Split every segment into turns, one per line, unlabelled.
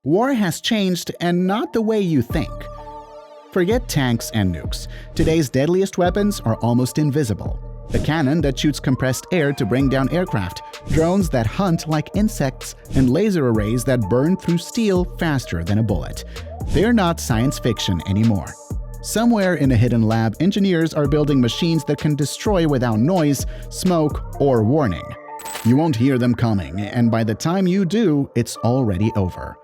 War has changed, and not the way you think. Forget tanks and nukes. Today's deadliest weapons are almost invisible. A cannon that shoots compressed air to bring down aircraft, drones that hunt like insects, and laser arrays that burn through steel faster than a bullet. They're not science fiction anymore. Somewhere in a hidden lab, engineers are building machines that can destroy without noise, smoke, or warning. You won't hear them coming, and by the time you do, it's already over.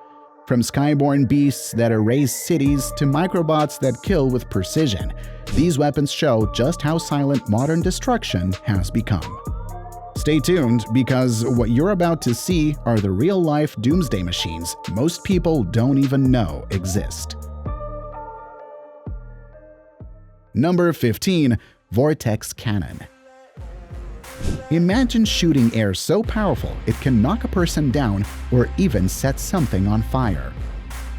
From skyborne beasts that erase cities to microbots that kill with precision, these weapons show just how silent modern destruction has become. Stay tuned, because what you're about to see are the real-life doomsday machines most people don't even know exist. Number 15. Vortex Cannon. Imagine shooting air so powerful it can knock a person down or even set something on fire.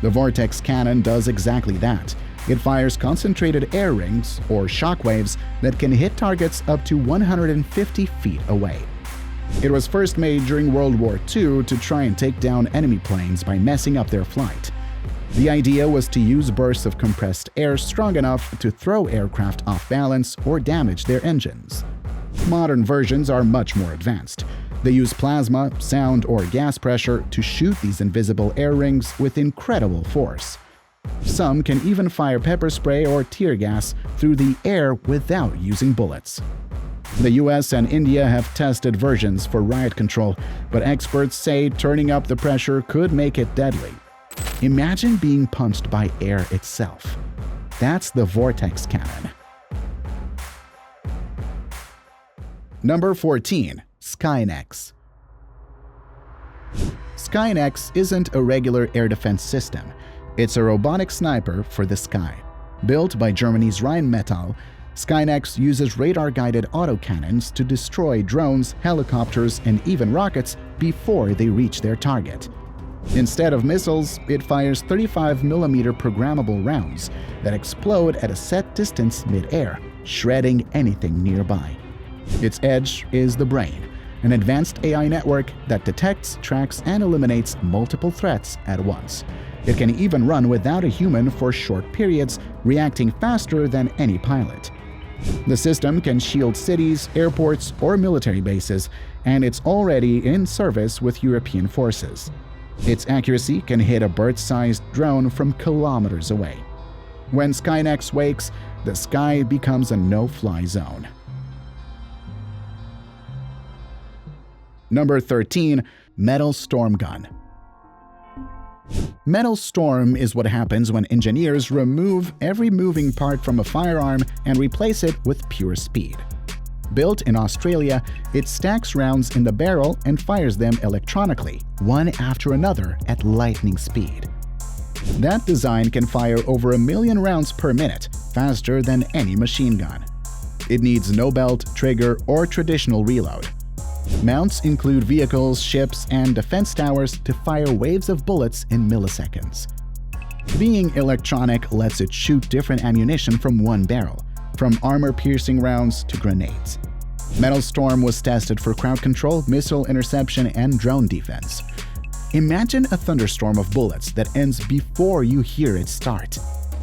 The Vortex Cannon does exactly that. It fires concentrated air rings, or shockwaves, that can hit targets up to 150 feet away. It was first made during World War II to try and take down enemy planes by messing up their flight. The idea was to use bursts of compressed air strong enough to throw aircraft off balance or damage their engines. Modern versions are much more advanced. They use plasma, sound, or gas pressure to shoot these invisible air rings with incredible force. Some can even fire pepper spray or tear gas through the air without using bullets. The US and India have tested versions for riot control, but experts say turning up the pressure could make it deadly. Imagine being punched by air itself. That's the Vortex Cannon. Number 14. Skynex. Skynex isn't a regular air defense system. It's a robotic sniper for the sky. Built by Germany's Rheinmetall, Skynex uses radar-guided autocannons to destroy drones, helicopters, and even rockets before they reach their target. Instead of missiles, it fires 35mm programmable rounds that explode at a set distance mid-air, shredding anything nearby. Its edge is the brain, an advanced AI network that detects, tracks, and eliminates multiple threats at once. It can even run without a human for short periods, reacting faster than any pilot. The system can shield cities, airports, or military bases, and it's already in service with European forces. Its accuracy can hit a bird-sized drone from kilometers away. When Skynex wakes, the sky becomes a no-fly zone. Number 13. Metal Storm Gun. Metal storm is what happens when engineers remove every moving part from a firearm and replace it with pure speed. Built in Australia, it stacks rounds in the barrel and fires them electronically, one after another at lightning speed. That design can fire over 1 million rounds per minute, faster than any machine gun. It needs no belt, trigger, or traditional reload. Mounts include vehicles, ships, and defense towers to fire waves of bullets in milliseconds. Being electronic lets it shoot different ammunition from one barrel, from armor-piercing rounds to grenades. Metal Storm was tested for crowd control, missile interception, and drone defense. Imagine a thunderstorm of bullets that ends before you hear it start.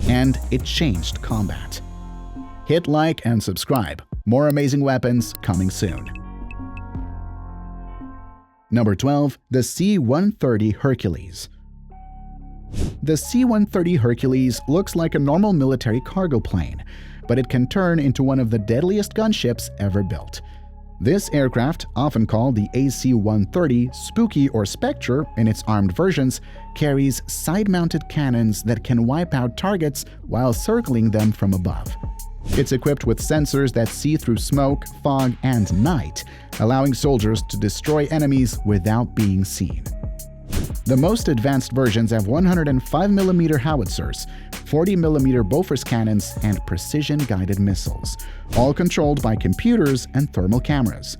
And it changed combat. Hit like and subscribe. More amazing weapons coming soon. Number 12. The C-130 Hercules. The C-130 Hercules looks like a normal military cargo plane, but it can turn into one of the deadliest gunships ever built. This aircraft, often called the AC-130, Spooky, or Spectre in its armed versions, carries side-mounted cannons that can wipe out targets while circling them from above. It's equipped with sensors that see through smoke, fog, and night, allowing soldiers to destroy enemies without being seen. The most advanced versions have 105mm howitzers, 40mm Bofors cannons, and precision-guided missiles, all controlled by computers and thermal cameras.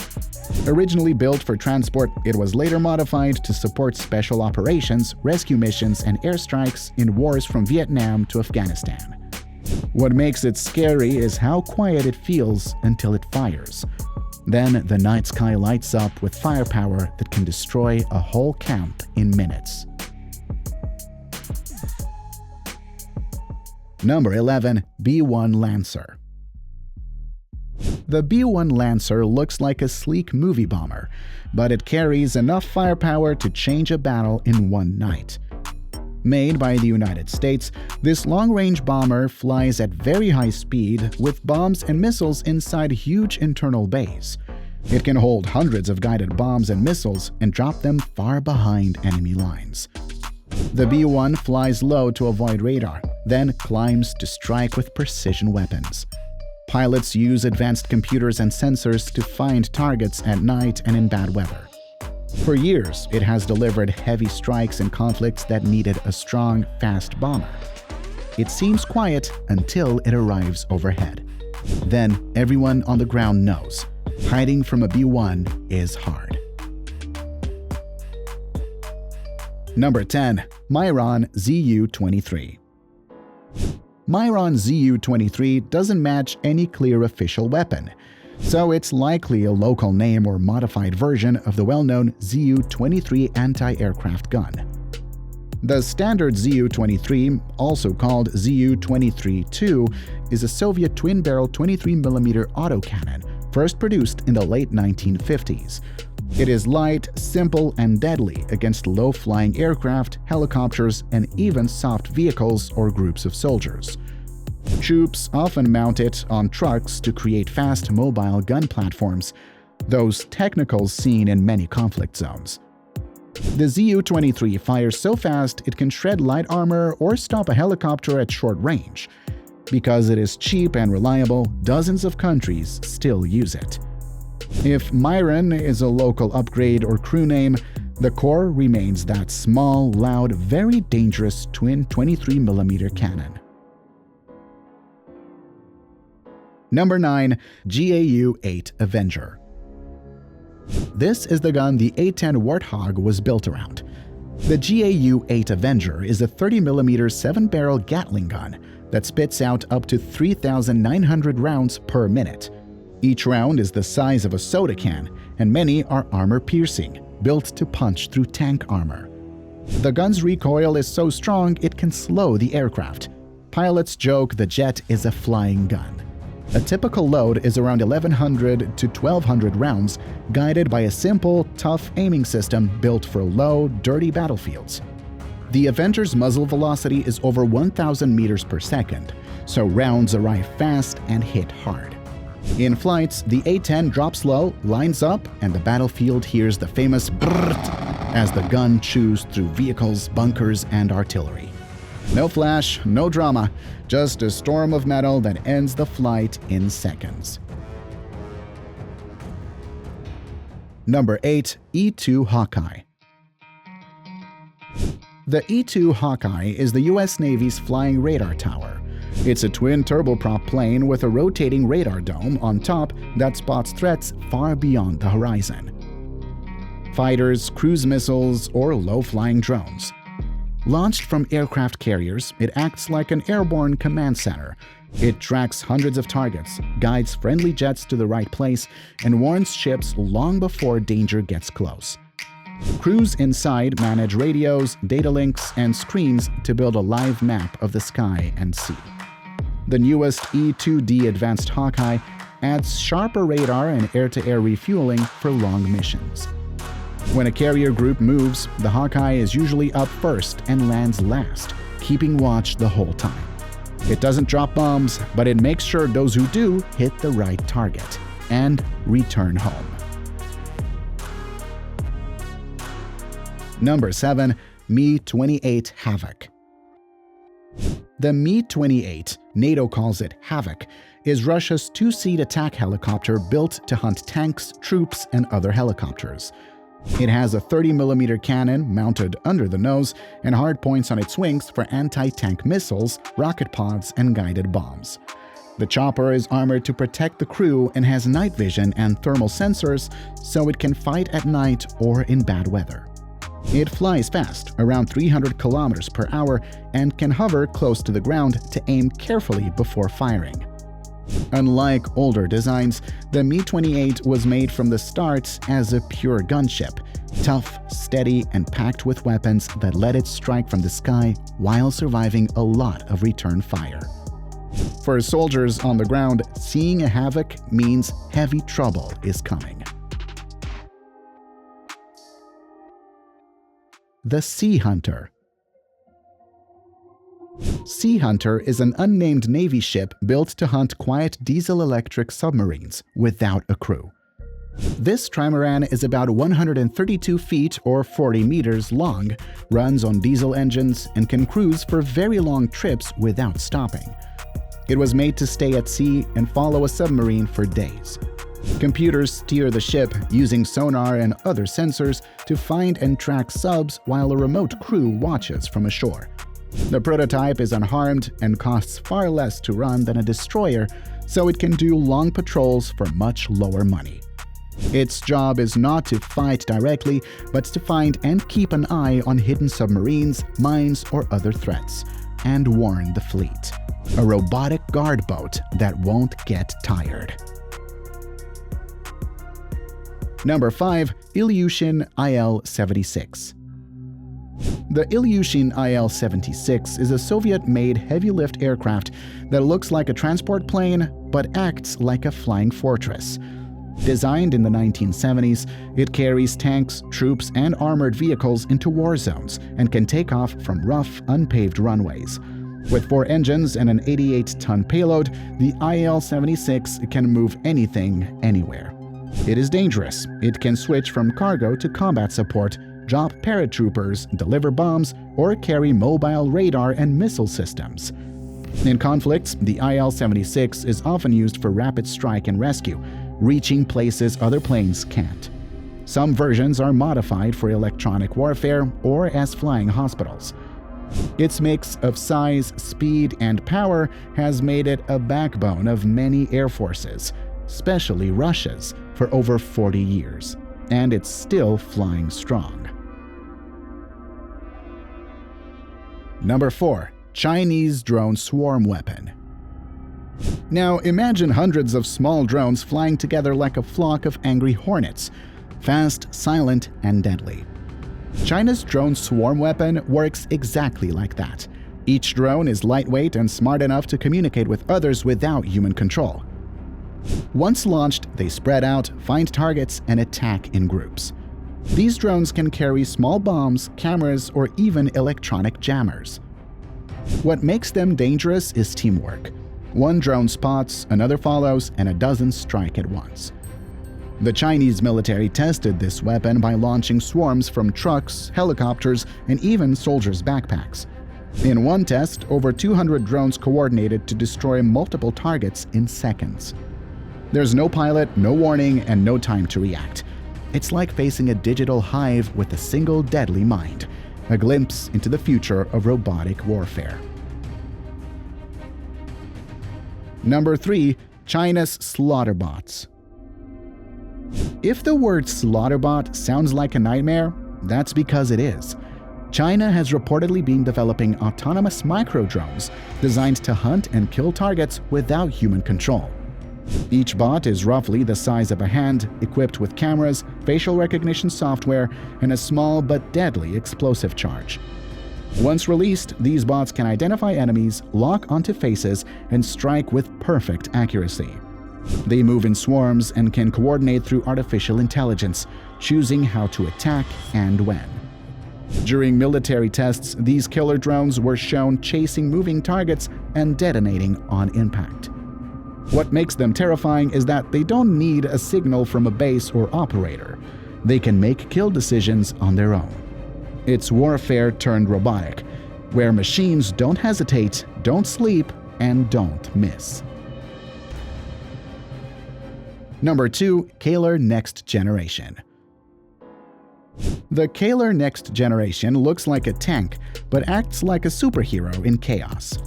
Originally built for transport, it was later modified to support special operations, rescue missions, and airstrikes in wars from Vietnam to Afghanistan. What makes it scary is how quiet it feels until it fires. Then the night sky lights up with firepower that can destroy a whole camp in minutes. Number 11. B-1 Lancer. The B-1 Lancer looks like a sleek movie bomber, but it carries enough firepower to change a battle in one night. Made by the United States, this long-range bomber flies at very high speed with bombs and missiles inside huge internal bays. It can hold hundreds of guided bombs and missiles and drop them far behind enemy lines. The B-1 flies low to avoid radar, then climbs to strike with precision weapons. Pilots use advanced computers and sensors to find targets at night and in bad weather. For years, it has delivered heavy strikes in conflicts that needed a strong, fast bomber. It seems quiet until it arrives overhead. Then everyone on the ground knows, hiding from a B-1 is hard. Number 10. Myron ZU-23. Myron ZU-23 doesn't match any clear official weapon, so it's likely a local name or modified version of the well-known ZU-23 anti-aircraft gun. The standard ZU-23, also called ZU-23-2, is a Soviet twin-barrel 23mm autocannon, first produced in the late 1950s. It is light, simple, and deadly against low-flying aircraft, helicopters, and even soft vehicles or groups of soldiers. Troops often mount it on trucks to create fast mobile gun platforms, those technicals seen in many conflict zones. The ZU-23 fires so fast it can shred light armor or stop a helicopter at short range. Because it is cheap and reliable, dozens of countries still use it. If Myron is a local upgrade or crew name, the core remains that small, loud, very dangerous twin 23mm cannon. Number 9. GAU-8 Avenger. This is the gun the A-10 Warthog was built around. The GAU-8 Avenger is a 30mm 7-barrel Gatling gun that spits out up to 3,900 rounds per minute. Each round is the size of a soda can, and many are armor-piercing, built to punch through tank armor. The gun's recoil is so strong it can slow the aircraft. Pilots joke the jet is a flying gun. A typical load is around 1,100 to 1,200 rounds, guided by a simple, tough aiming system built for low, dirty battlefields. The Avenger's muzzle velocity is over 1,000 meters per second, so rounds arrive fast and hit hard. In flights, the A-10 drops low, lines up, and the battlefield hears the famous brrrt as the gun chews through vehicles, bunkers, and artillery. No flash, no drama, just a storm of metal that ends the flight in seconds. Number 8. E-2 Hawkeye. The E-2 Hawkeye is the U.S. Navy's flying radar tower. It's a twin turboprop plane with a rotating radar dome on top that spots threats far beyond the horizon. Fighters, cruise missiles, or low-flying drones. Launched from aircraft carriers, it acts like an airborne command center. It tracks hundreds of targets, guides friendly jets to the right place, and warns ships long before danger gets close. Crews inside manage radios, data links, and screens to build a live map of the sky and sea. The newest E-2D Advanced Hawkeye adds sharper radar and air-to-air refueling for long missions. When a carrier group moves, the Hawkeye is usually up first and lands last, keeping watch the whole time. It doesn't drop bombs, but it makes sure those who do hit the right target and return home. Number 7. Mi-28 Havoc. The Mi-28, NATO calls it Havoc, is Russia's two-seat attack helicopter built to hunt tanks, troops, and other helicopters. It has a 30mm cannon mounted under the nose and hardpoints on its wings for anti-tank missiles, rocket pods, and guided bombs. The chopper is armored to protect the crew and has night vision and thermal sensors so it can fight at night or in bad weather. It flies fast, around 300 km per hour, and can hover close to the ground to aim carefully before firing. Unlike older designs, the Mi-28 was made from the start as a pure gunship, Tough, steady, and packed with weapons that let it strike from the sky while surviving a lot of return fire. For soldiers on the ground, seeing a Havoc means heavy trouble is coming. The Sea Hunter. Sea Hunter is an unnamed Navy ship built to hunt quiet diesel-electric submarines without a crew. This trimaran is about 132 feet or 40 meters long, runs on diesel engines, and can cruise for very long trips without stopping. It was made to stay at sea and follow a submarine for days. Computers steer the ship using sonar and other sensors to find and track subs while a remote crew watches from ashore. The prototype is unharmed and costs far less to run than a destroyer, so it can do long patrols for much lower money. Its job is not to fight directly, but to find and keep an eye on hidden submarines, mines, or other threats, and warn the fleet. A robotic guard boat that won't get tired. Number 5. Ilyushin Il-76. The Ilyushin Il-76 is a Soviet-made heavy-lift aircraft that looks like a transport plane but acts like a flying fortress. Designed in the 1970s, it carries tanks, troops, and armored vehicles into war zones and can take off from rough, unpaved runways. With 4 engines and an 88-ton payload, the Il-76 can move anything, anywhere. It is dangerous. It can switch from cargo to combat support, drop paratroopers, deliver bombs, or carry mobile radar and missile systems. In conflicts, the Il-76 is often used for rapid strike and rescue, reaching places other planes can't. Some versions are modified for electronic warfare or as flying hospitals. Its mix of size, speed, and power has made it a backbone of many air forces, especially Russia's, for over 40 years, and it's still flying strong. Number 4. Chinese Drone Swarm Weapon. Now imagine hundreds of small drones flying together like a flock of angry hornets, fast, silent, and deadly. China's drone swarm weapon works exactly like that. Each drone is lightweight and smart enough to communicate with others without human control. Once launched, they spread out, find targets, and attack in groups. These drones can carry small bombs, cameras, or even electronic jammers. What makes them dangerous is teamwork. One drone spots, another follows, and a dozen strike at once. The Chinese military tested this weapon by launching swarms from trucks, helicopters, and even soldiers' backpacks. In one test, over 200 drones coordinated to destroy multiple targets in seconds. There's no pilot, no warning, and no time to react. It's like facing a digital hive with a single deadly mind, a glimpse into the future of robotic warfare. Number 3. China's slaughterbots. If the word slaughterbot sounds like a nightmare, that's because it is. China has reportedly been developing autonomous micro-drones designed to hunt and kill targets without human control. Each bot is roughly the size of a hand, equipped with cameras, facial recognition software, and a small but deadly explosive charge. Once released, these bots can identify enemies, lock onto faces, and strike with perfect accuracy. They move in swarms and can coordinate through artificial intelligence, choosing how to attack and when. During military tests, these killer drones were shown chasing moving targets and detonating on impact. What makes them terrifying is that they don't need a signal from a base or operator. They can make kill decisions on their own. It's warfare turned robotic, where machines don't hesitate, don't sleep, and don't miss. Number 2. Keiler Next Generation. The Keiler Next Generation looks like a tank, but acts like a superhero in chaos.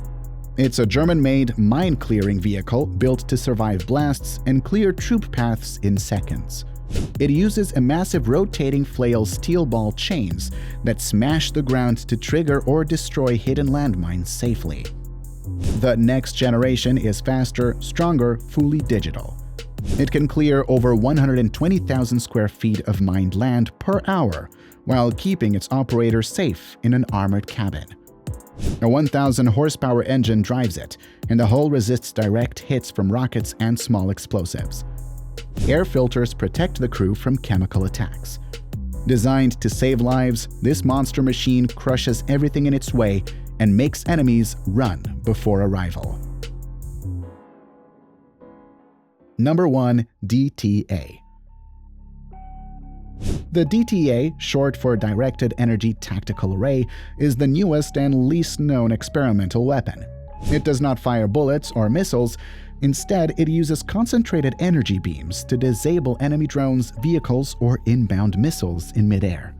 It's a German-made mine-clearing vehicle built to survive blasts and clear troop paths in seconds. It uses a massive rotating flail steel ball chains that smash the ground to trigger or destroy hidden landmines safely. The Next Generation is faster, stronger, fully digital. It can clear over 120,000 square feet of mined land per hour, while keeping its operator safe in an armored cabin. A 1,000 horsepower engine drives it, and the hull resists direct hits from rockets and small explosives. Air filters protect the crew from chemical attacks. Designed to save lives, this monster machine crushes everything in its way and makes enemies run before arrival. Number 1. DTA. The DTA, short for Directed Energy Tactical Array, is the newest and least known experimental weapon. It does not fire bullets or missiles. Instead, it uses concentrated energy beams to disable enemy drones, vehicles, or inbound missiles in midair.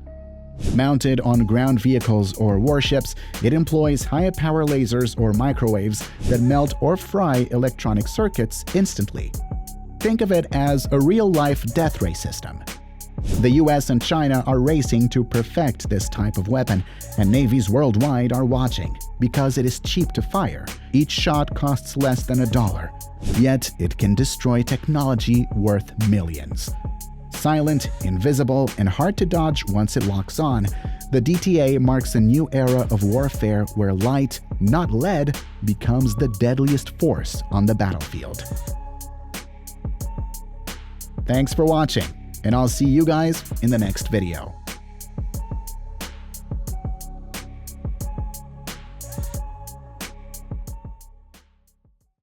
Mounted on ground vehicles or warships, it employs high-power lasers or microwaves that melt or fry electronic circuits instantly. Think of it as a real-life death ray system. The US and China are racing to perfect this type of weapon, and navies worldwide are watching because it is cheap to fire. Each shot costs less than $1, yet it can destroy technology worth millions. Silent, invisible, and hard to dodge once it locks on, the DTA marks a new era of warfare where light, not lead, becomes the deadliest force on the battlefield. Thanks for watching, and I'll see you guys in the next video.